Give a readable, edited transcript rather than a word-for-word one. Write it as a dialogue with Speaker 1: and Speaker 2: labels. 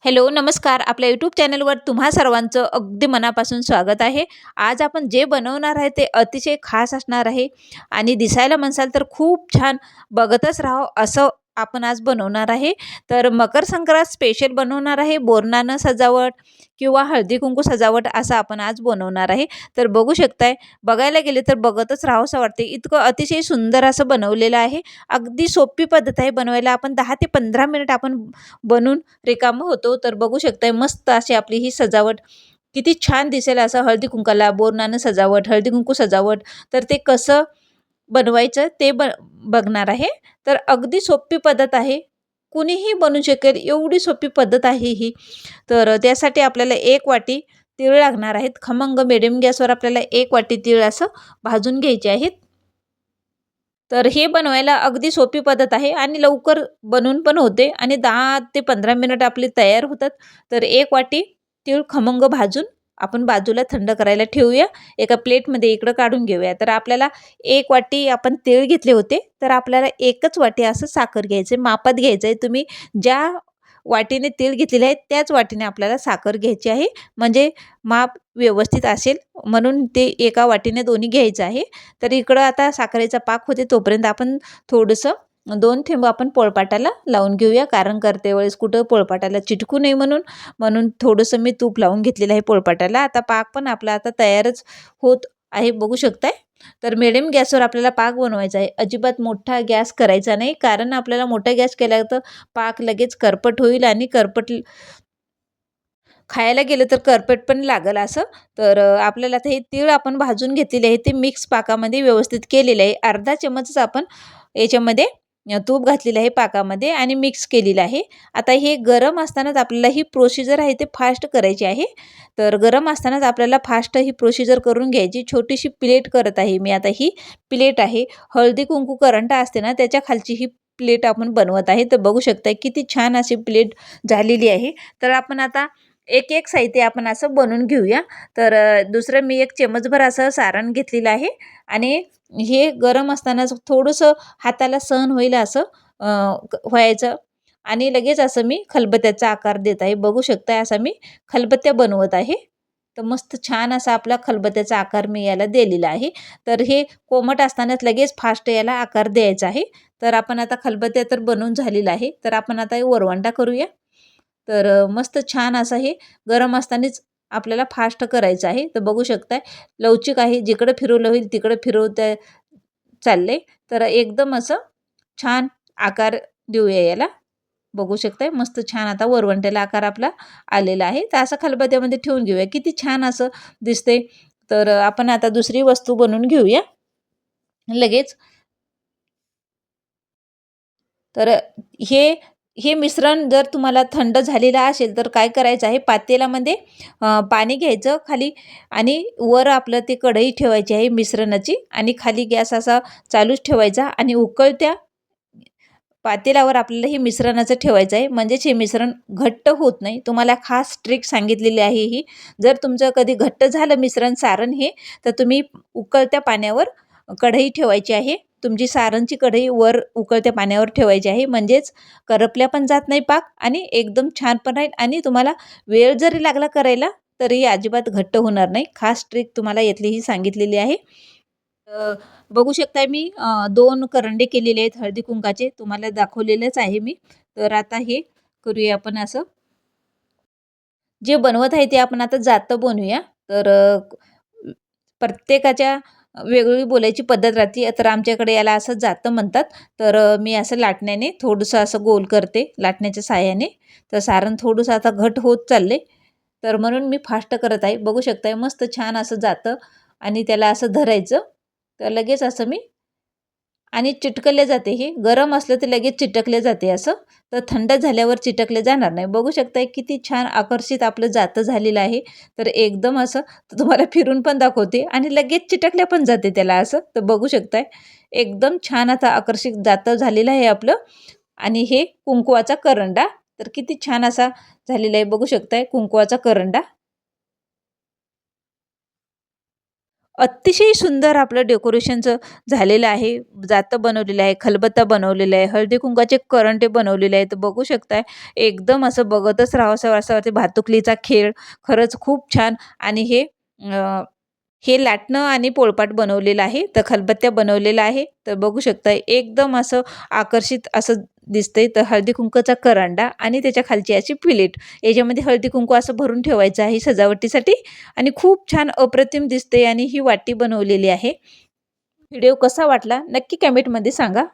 Speaker 1: Hello, नमस्कार. आपल्या YouTube चॅनलवर तुम्हा सर्वांचं अगदी मनापासून स्वागत आहे. आज आपण जे बनवणार आहे ते अतिशय खास असणार आहे आणि दिसायला म्हणसाल तर खूप छान, बघतच राहावं असं आपण आज बनवणार आहे. तर मकर संक्रांत स्पेशल बनवणार आहे. बोरनानं सजावट किंवा हळदी-कुंकू सजावट असं आपण आज बनवणार आहे. तर बघू शकताय, बघायला गेले तर बघतच राहावंसं वाटते. इतकं अतिशय सुंदर असं बनवलेलं आहे. अगदी सोपी पद्धत आहे बनवायला. आपण 10 ते 15 मिनिट आपण बनवून रिकामं होतो. तर बघू शकताय मस्त अशी आपली ही सजावट किती छान दिसेल असं हळदी-कुंकाला, बोरनानं सजावट, हळदी-कुंकू सजावट. तर ते कसं बनवायचं ते बघणार आहे. तर अगदी सोपी पद्धत आहे. कुणीही बनवू शकेल एवढी सोपी पद्धत आहे ही. तर त्यासाठी आपल्याला 1 वाटी तीळ लागणार आहेत. खमंग मिडियम गॅसवर आपल्याला 1 वाटी तीळ असं भाजून घ्यायचे आहेत. तर हे बनवायला अगदी सोपी पद्धत आहे आणि लवकर बनून पण होते आणि 10 ते 15 मिनिट आपली तयार होतात. तर 1 वाटी तीळ खमंग भाजून आपण बाजूला थंड करायला ठेवूया. एका प्लेटमध्ये इकडं काढून घेऊया. तर आपल्याला 1 वाटी आपण तीळ घेतले होते, तर आपल्याला 1च वाटी असं साखर घ्यायचं मापात घ्यायचं आहे. तुम्ही ज्या वाटीने तीळ घेतलेले आहेत, त्याच वाटीने आपल्याला साखर घ्यायची आहे. म्हणजे माप व्यवस्थित असेल म्हणून ते एका वाटीने दोन्ही घ्यायचं आहे. तर इकडं आता साखरेचा पाक होते तोपर्यंत आपण थोडंसं 2 थेंब आपण पोळपाटाला लावून घेऊया. कारण करते वेळेस कुठं पोळपाटाला चिटकू नये म्हणून. म्हणून थोडंसं मी तूप लावून घेतलेलं आहे पोळपाटाला. आता पाक पण आपला आता तयारच होत आहे बघू शकताय. तर मिडियम गॅसवर आपल्याला पाक बनवायचा आहे. अजिबात मोठा गॅस करायचा नाही. कारण आपल्याला मोठा गॅस केला तर पाक लगेच करपट होईल आणि करपट खायला गेलं तर करपट पण लागेल असं. तर आपल्याला आता हे तीळ आपण भाजून घेतलेले आहे ते मिक्स पाकामध्ये व्यवस्थित केलेलं आहे. अर्धा चमचच आपण याच्यामध्ये तूप घातलेलं आहे पाकामध्ये आणि मिक्स केलेलं आहे. आता हे गरम असतानाच आपल्याला ही प्रोसिजर आहे ते फास्ट करायची आहे. तर गरम असतानाच आपल्याला फास्ट ही प्रोसिजर करून घ्यायची. छोटीशी प्लेट करत आहे मी आता ही प्लेट आहे. हळदी-कुंकू करंटा असते ना त्याच्या खालची ही प्लेट आपण बनवत आहे. तर बघू शकता किती छान अशी प्लेट झालेली आहे. तर आपण आता एक साहित्य आपण असं बनवून घेऊया. तर दुसरं मी 1 चमचभर असं सारण घेतलेलं आहे आणि हे गरम असतानाच थोडंसं हाताला सहन होईल असं व्हायचं आणि लगेच असं मी खलबत्त्याचा आकार देत आहे. बघू शकताय असा मी खलबत्त्या बनवत आहे. तर मस्त छान असा आपला खलबत्त्याचा आकार मी याला दिलेला आहे. तर हे कोमट असतानाच लगेच फास्ट याला आकार द्यायचा आहे. तर आपण आता खलबत्त्या तर बनवून झालेला आहे. तर आपण आता वरवंटा करूया. तर मस्त छान असं हे गरम असतानाच आपल्याला फास्ट करायचं आहे. तर बघू शकताय लवचिक आहे. जिकडं फिरवलं होईल तिकडं फिरवता चालले. तर एकदम असं छान आकार देऊया याला. बघू शकताय मस्त छान आता वरवंट्याला आकार आपला आलेला आहे. तर असं खलबत्त्यामध्ये ठेवून घेऊया. किती छान असं दिसते. तर आपण आता दुसरी वस्तू बनवून घेऊया लगेच. तर हे हे मिश्रण जर तुम्हाला थंड झालेलं असेल तर काय करायचं आहे पातेल्यामध्ये पाणी घ्यायचं खाली आणि वर आपलं ते कढई ठेवायची आहे मिश्रणाची आणि खाली गॅस असा चालूच ठेवायचा आणि उकळत्या पातेल्यावर आपल्याला हे मिश्रणाचं ठेवायचं आहे. म्हणजेच हे मिश्रण घट्ट होत नाही. तुम्हाला खास ट्रिक सांगितलेली आहे ही. जर तुमचं कधी घट्ट झालं मिश्रण सारण हे, तर तुम्ही उकळत्या पाण्यावर कढई ठेवायची आहे. तुमची सारणची कढई वर उकळत्या पाण्यावर ठेवायची आहे. म्हणजेच करपल्या पण जात नाही पाक आणि एकदम छान पण राहील आणि तुम्हाला वेळ जरी लागला करायला, तरी अजिबात घट्ट होणार नाही. खास ट्रिक तुम्हाला यातली ही सांगितलेली आहे. बघू शकताय मी 2 करंडे केलेले आहेत हळदी-कुंकाचे. तुम्हाला दाखवलेलेच आहे मी. तर आता हे करूया आपण असं. जे बनवत आहे ते आपण आता जातं बनवूया. तर प्रत्येकाच्या वेगवेगळी बोलायची पद्धत राहते. तर आमच्याकडे याला असं जातं म्हणतात. तर मी असं लाटण्याने थोडंसं असं गोल करते लाटण्याच्या सहाय्याने. तर सारण थोडंसं आता घट होत चालले. तर म्हणून मी फास्ट करत आहे. बघू शकताय मस्त छान असं जातं आणि त्याला असं धरायचं. तर लगेच असं मी आणि चिटकले जाते हे. गरम असलं तर लगेच चिटकले जाते असं. तर थंड झाल्यावर चिटकले जाणार नाही. बघू शकताय किती छान आकर्षित आपलं जातं झालेलं आहे. तर एकदम असं तर तुम्हाला फिरून पण दाखवते आणि लगेच चिटकल्या पण जाते त्याला असं. तर बघू शकताय एकदम छान आता आकर्षित जातं झालेलं आहे आपलं. आणि हे कुंकवाचा करंडा. तर किती छान असा झालेला आहे बघू शकताय कुंकवाचा करंडा. अतिशय सुंदर आपलं डेकोरेशनचं झालेलं आहे. जातं बनवलेलं आहे, खलबत्ता बनवलेला आहे, हळदी-कुंकवाचे करंटे बनवलेले आहेत. बघू शकताय एकदम असं बघतच राहावसं असं वाटते. भातुकलीचा खेळ खरंच खूप छान. आणि हे लाटणं आणि पोळपाट बनवलेलं आहे. तर खलबत्त्या बनवलेला आहे. तर बघू शकता एकदम असं आकर्षित असं दिसतंय. तर हळदी-कुंकवाचा करंडा आणि त्याच्या खालची अशी प्लेट. याच्यामध्ये हळदी-कुंकू असं भरून ठेवायचं आहे सजावटीसाठी आणि खूप छान अप्रतिम दिसते आणि ही वाटी बनवलेली आहे. व्हिडिओ कसा वाटला नक्की कमेंटमध्ये सांगा.